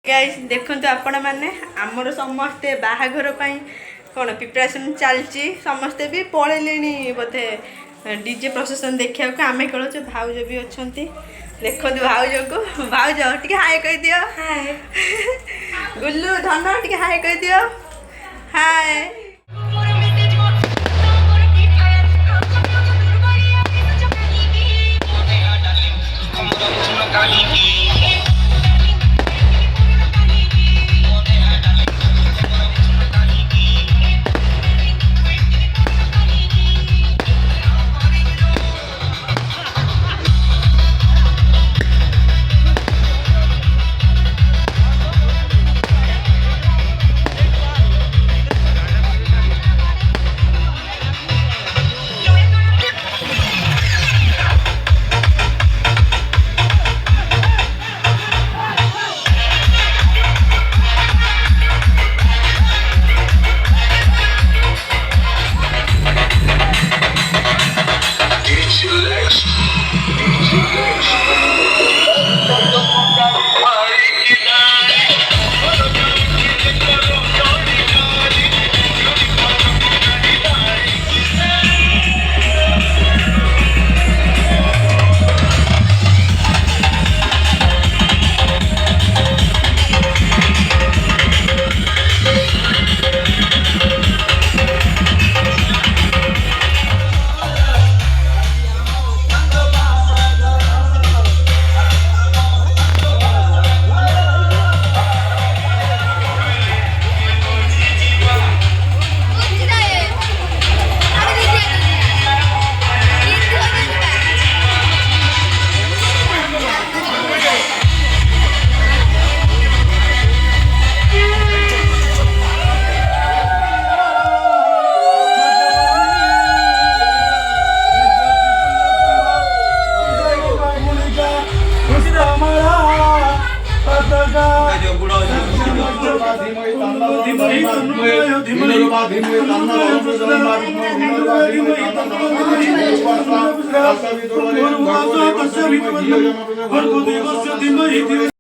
guys देखंतु आपण माने हमर समस्ते बाहाघर पई कोन प्रिपरेशन चलची समस्ते भी पळेलेनी बोधे डीजे प्रोसेसन देखिया को आमे कलो जे भाउज भी अछंती देखंतु भाउज को भाउज टिके हाय कहि दियो हाय गुल्लू धन टिके हाय कहि दियो हाय धीमहि